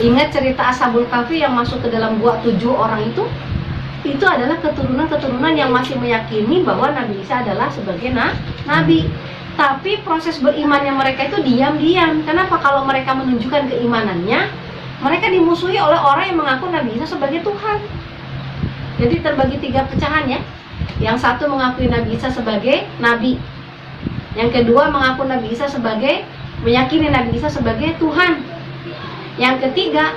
Ingat cerita Ashabul Kahfi yang masuk ke dalam gua 7 orang itu adalah keturunan-keturunan yang masih meyakini bahwa Nabi Isa adalah sebagai nabi. Tapi proses berimannya mereka itu diam-diam. Kenapa? Kalau mereka menunjukkan keimanannya, mereka dimusuhi oleh orang yang mengaku Nabi Isa sebagai Tuhan. Jadi terbagi 3 pecahan ya. Yang satu mengakui Nabi Isa sebagai nabi. Yang kedua mengaku Nabi Isa sebagai, meyakini Nabi Isa sebagai Tuhan. Yang ketiga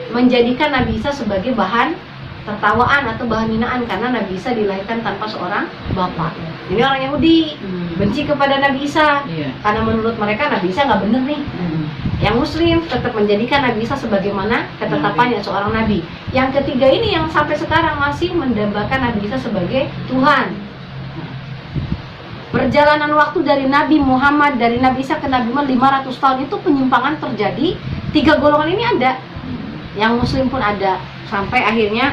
menjadikan Nabi Isa sebagai bahan tertawaan atau bahan hinaan karena Nabi Isa dilahirkan tanpa seorang bapak. Ini orang Yahudi benci kepada Nabi Isa karena menurut mereka Nabi Isa nggak bener nih. Yang Muslim tetap menjadikan Nabi Isa sebagaimana ketetapannya seorang nabi. Yang ketiga ini yang sampai sekarang masih mendambakan Nabi Isa sebagai Tuhan. Perjalanan waktu dari Nabi Muhammad, dari Nabi Isa ke Nabi Muhammad 500 tahun itu penyimpangan terjadi. 3 golongan ini ada. Yang Muslim pun ada. Sampai akhirnya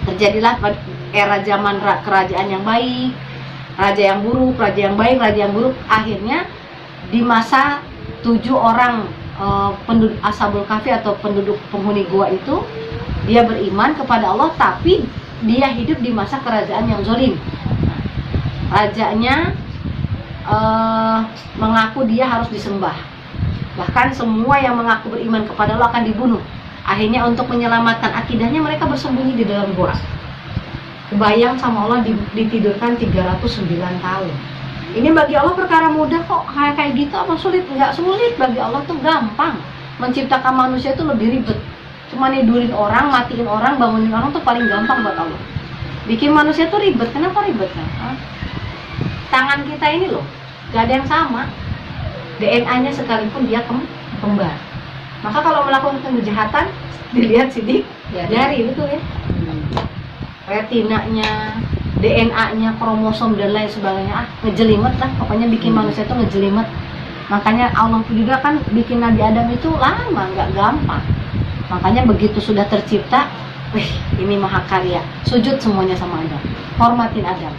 terjadilah era zaman kerajaan yang baik, raja yang buruk, raja yang baik, raja yang buruk. Akhirnya di masa 7 orang penduduk Ashabul Kahfi atau penduduk penghuni gua itu, dia beriman kepada Allah tapi dia hidup di masa kerajaan yang zalim. Rajanya mengaku dia harus disembah. Bahkan semua yang mengaku beriman kepada Allah akan dibunuh. Akhirnya untuk menyelamatkan akidahnya mereka bersembunyi di dalam gua. Kebayang sama Allah ditidurkan 309 tahun. Ini bagi Allah perkara mudah kok. Kayak gitu apa sulit? Enggak sulit, bagi Allah tuh gampang. Menciptakan manusia itu lebih ribet. Cuma nidurin orang, matiin orang, bangunin orang tuh paling gampang buat Allah. Bikin manusia tuh ribet. Kenapa ribet? Tangan kita ini loh, gak ada yang sama. DNA-nya sekalipun dia kembar. Maka kalau melakukan kejahatan dilihat sidik jari, betul ya. Retinanya, DNA-nya, kromosom dan lain sebagainya, ngejelimet lah. Pokoknya bikin manusia itu ngejelimet. Makanya Allah juga kan bikin Nabi Adam itu lama, nggak gampang. Makanya begitu sudah tercipta, ini mahakarya, sujud semuanya sama Adam, hormatin Adam.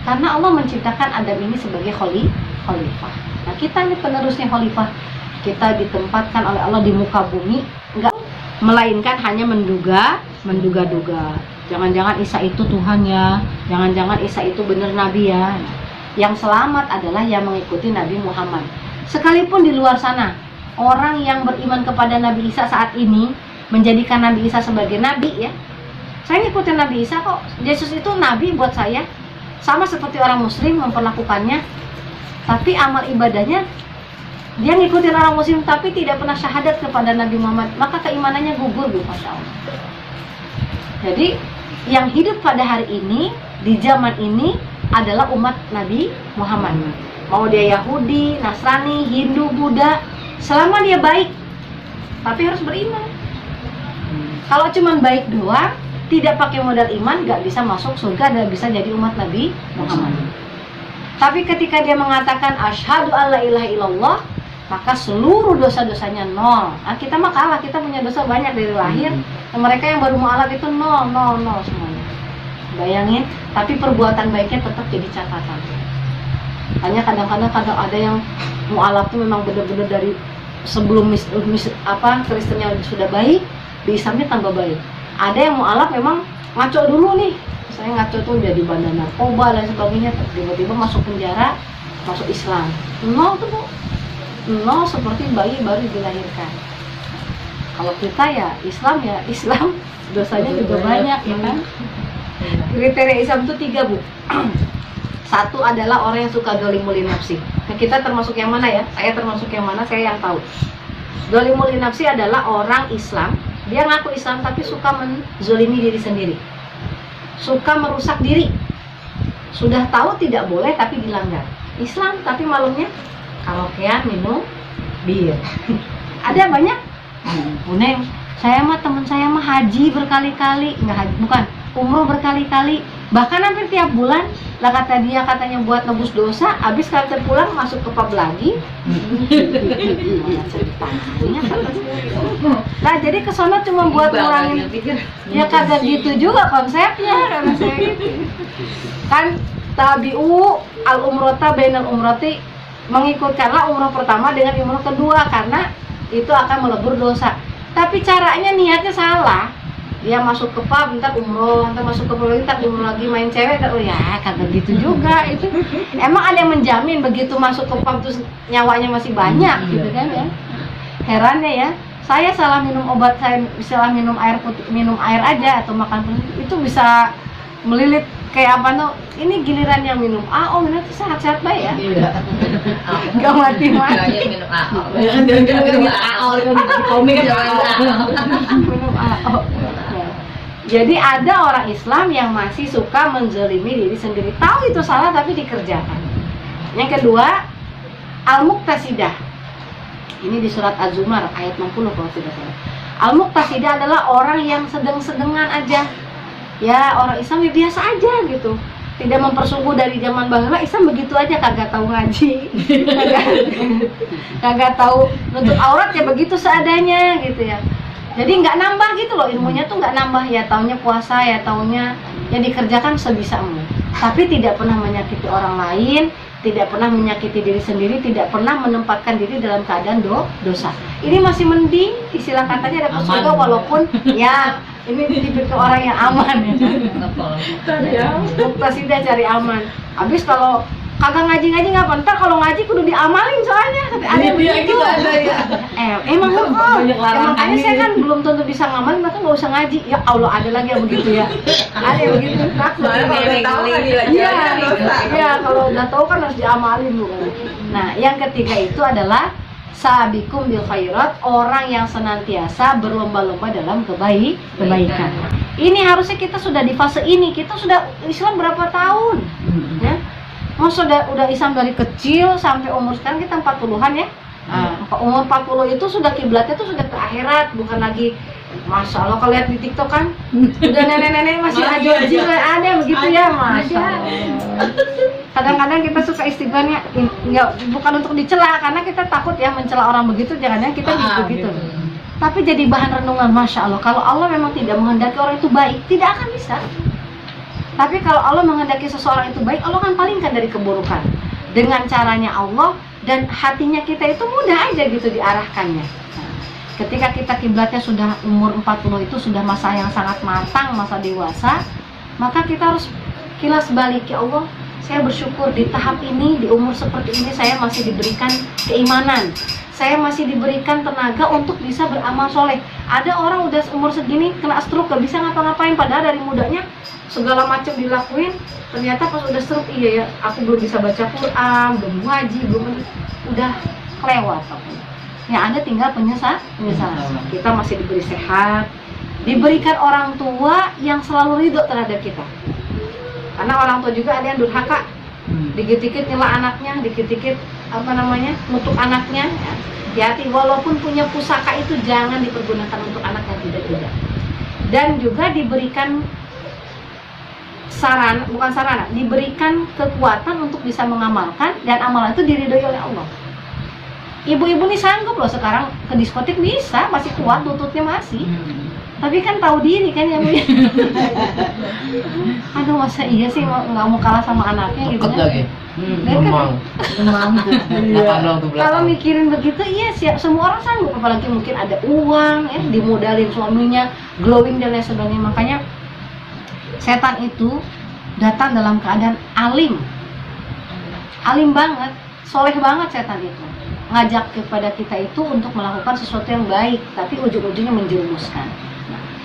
Karena Allah menciptakan Adam ini sebagai khalifah. Nah kita ini penerusnya khalifah. Kita ditempatkan oleh Allah di muka bumi, enggak melainkan hanya menduga-duga. Jangan-jangan Isa itu Tuhan ya, jangan-jangan Isa itu benar Nabi ya. Yang selamat adalah yang mengikuti Nabi Muhammad. Sekalipun di luar sana, orang yang beriman kepada Nabi Isa saat ini menjadikan Nabi Isa sebagai Nabi ya. Saya ngikutin Nabi Isa kok, Yesus itu Nabi buat saya. Sama seperti orang Muslim memperlakukannya. Tapi amal ibadahnya dia ngikutin orang Muslim tapi tidak pernah syahadat kepada Nabi Muhammad, maka keimanannya gugur Masya Allah. Jadi yang hidup pada hari ini, di zaman ini adalah umat Nabi Muhammad. Mau dia Yahudi, Nasrani, Hindu, Buddha, selama dia baik, tapi harus beriman. Kalau cuma baik doang, tidak pakai modal iman, gak bisa masuk surga dan bisa jadi umat Nabi Muhammad. Tapi ketika dia mengatakan asyhadu alla ilaha illallah, maka seluruh dosa-dosanya nol. Nah, kita mah kalah, kita punya dosa banyak dari lahir. Mereka yang baru mualaf itu nol semuanya. Bayangin, tapi perbuatan baiknya tetap jadi catatan. Hanya kadang-kadang ada yang mualaf itu memang benar-benar dari sebelum Kristennya sudah baik, di Islamnya tambah baik. Ada yang mualaf memang ngaco dulu nih. Saya ngaco tuh jadi bandar narkoba dan sebagainya, tiba-tiba masuk penjara, masuk Islam. Nol tuh Bu. Nol seperti bayi baru dilahirkan. Kalau kita ya Islam dosanya juga banyak ya kan. Kriteria Islam itu 3 Bu. Satu adalah orang yang suka dolimul nafsi. Nah, kita termasuk yang mana ya? Saya termasuk yang mana? Saya yang tahu. Dolimul nafsi adalah orang Islam, dia ngaku Islam tapi suka menzolimi diri sendiri, suka merusak diri. Sudah tahu tidak boleh tapi dilanggar. Islam tapi malamnya karaokean, minum bir. Ada banyak. Uneng, saya mah teman saya mah haji berkali-kali, bukan umroh berkali-kali, bahkan hampir tiap bulan. Lah kata dia katanya buat nebus dosa, habis kata pulang masuk ke pub lagi. Nah jadi kesono cuma buat ngurangin. Ya kagak gitu juga konsepnya, karena saya gitu. Kan tabi'u al umrota bainal umroti, mengikutkanlah umroh pertama dengan umroh kedua karena itu akan melebur dosa. Tapi caranya niatnya salah. Dia masuk ke pub, ntar umroh, ntar masuk ke pub lagi, ntar umroh lagi main cewek, ntar, oh ya kagak gitu juga itu. Emang ada yang menjamin begitu masuk ke pub terus nyawanya masih banyak gitu kan ya? Herannya ya, saya salah minum obat, saya salah minum air putih, minum air aja atau makan putih, itu bisa melilit kayak apa tuh? Ini giliran yang minum AO, minum itu sehat-sehat baik ya? Iya. Gak mati-mati. Minum AO. Minum AO itu di komik Minum AO. Jadi ada orang Islam yang masih suka menzalimi diri sendiri, tahu itu salah tapi dikerjakan. Yang kedua, al-muqtasidah. Ini di surat Az-Zumar ayat 60 kalau tidak salah. Al-muqtasidah adalah orang yang sedang-sedengan aja. Ya, orang Islam ya biasa aja gitu. Tidak mempersungguh dari zaman baheula, Islam begitu aja, kagak tahu ngaji. Kagak tahu nutup aurat ya begitu seadanya gitu ya. Jadi nggak nambah gitu loh, ilmunya tuh nggak nambah, ya taunya puasa, ya taunya yang dikerjakan sebisamu. Tapi tidak pernah menyakiti orang lain, tidak pernah menyakiti diri sendiri, tidak pernah menempatkan diri dalam keadaan dosa. Ini masih mending, istilah katanya dapat surga walaupun ya ini tipe orang yang aman ya. Cari aman. Muqtasidah cari aman. Habis kalau kagak ngaji-ngaji ngapa? Ntar kalau ngaji kudu diamalin soalnya. Ada yang begitu. Emang makanya saya kan belum tentu bisa ngamalin, maka nggak usah ngaji. Ya Allah, ada lagi yang begitu ya. Ada yang begitu. Iya, kalau udah tahu kan harus diamalin bukan. Nah, yang ketiga itu adalah sabiqum bil khairat, orang yang senantiasa berlomba-lomba dalam kebaikan. Ini harusnya kita sudah di fase ini. Kita sudah Islam berapa tahun? Ya. Maksudnya udah Islam dari kecil sampai umur sekarang kita 40-an ya. Umur 40 itu sudah kiblatnya tuh sudah ke akhirat, bukan lagi. Masya Allah, kalau lihat di TikTok kan udah nenek-nenek masih aja ada begitu ya, Masya Allah. Kadang-kadang kita suka istighfarnya bukan untuk dicela, karena kita takut ya mencela orang begitu, jangan-jangan kita begitu. Tapi jadi bahan renungan, Masya Allah. Kalau Allah memang tidak menghendaki orang itu baik, tidak akan bisa. Tapi kalau Allah menghendaki seseorang itu baik, Allah akan palingkan dari keburukan dengan caranya Allah, dan hatinya kita itu mudah aja gitu diarahkannya. Nah, ketika kita kiblatnya sudah umur 40 itu sudah masa yang sangat matang, masa dewasa, maka kita harus kilas balik, ya Allah, saya bersyukur di tahap ini, di umur seperti ini saya masih diberikan keimanan, saya masih diberikan tenaga untuk bisa beramal soleh. Ada orang udah umur segini kena stroke, gak bisa ngapa-ngapain, padahal dari mudanya segala macam dilakuin, ternyata pas udah stroke, iya ya, aku belum bisa baca Quran, belum ngaji, udah kelewat. Yang ada tinggal penyesalan. Kita masih diberi sehat, diberikan orang tua yang selalu ridho terhadap kita. Karena orang tua juga ada yang durhaka, dikit-dikit nyela anaknya, dikit-dikit nutup anaknya. Hati-hati, walaupun punya pusaka itu jangan dipergunakan untuk anak yang tidak. Dan juga diberikan diberikan kekuatan untuk bisa mengamalkan, dan amalan itu diridhoi oleh Allah. Ibu-ibu nih sanggup loh sekarang ke diskotik, bisa, masih kuat, lututnya masih. Tapi kan tahu diri kan ya, Bu. Aduh, masa iya sih nggak mau kalah sama anaknya gitu kan? Kalau mikirin begitu, iya siap, semua orang sanggup, apalagi mungkin ada uang ya, dimodalin suaminya, glowing dan lain sebagainya. Makanya setan itu datang dalam keadaan alim banget, soleh banget setan itu, ngajak kepada kita itu untuk melakukan sesuatu yang baik, tapi ujung-ujungnya menjerumuskan.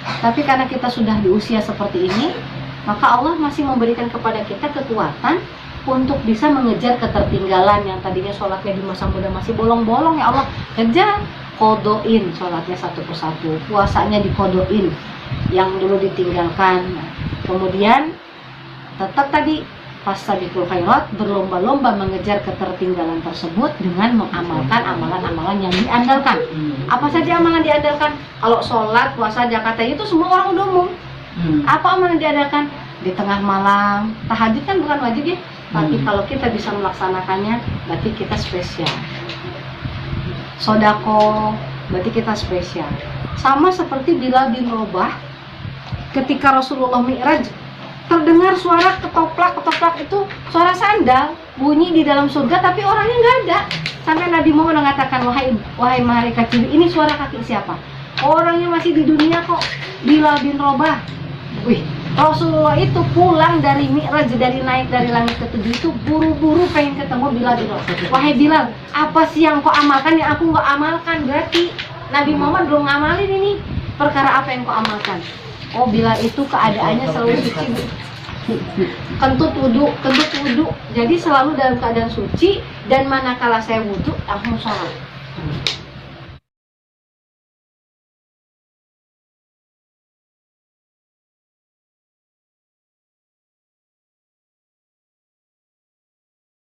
Tapi karena kita sudah di usia seperti ini, maka Allah masih memberikan kepada kita kekuatan untuk bisa mengejar ketertinggalan yang tadinya sholatnya di masa muda masih bolong-bolong, ya Allah kejar, kodoin sholatnya satu persatu, puasanya dikodoin yang dulu ditinggalkan. Kemudian tetap tadi fastabiqul khairat, berlomba-lomba mengejar ketertinggalan tersebut dengan mengamalkan amalan-amalan yang diandalkan. Apa saja amalan diandalkan? Kalau sholat, puasa, zakat itu semua orang udah umum. Apa amalan diandalkan? Di tengah malam, tahajud kan bukan wajib ya, tapi kalau kita bisa melaksanakannya berarti kita spesial. Sodako berarti kita spesial. Sama seperti Bilal bin Rabah, ketika Rasulullah Mi'raj, terdengar suara ketoprak itu suara sandal bunyi di dalam surga, tapi orangnya nggak ada. Sampai Nabi Muhammad mengatakan, wahai malaikat Jibril, ini suara kaki siapa? Orangnya masih di dunia kok. Bilal bin Rabah. Wih, Rasulullah itu pulang dari Mi'raj, dari naik dari langit ke-7 itu buru-buru pengen ketemu Bilal bin Rabah. Wahai Bilal, apa sih yang kau amalkan yang aku nggak amalkan? Berarti Nabi Muhammad belum ngamalin ini. Perkara apa yang kau amalkan? Oh, Bilal itu keadaannya selalu suci. Kentut wudhu. Jadi selalu dalam keadaan suci, dan manakala saya wudhu langsung sholat.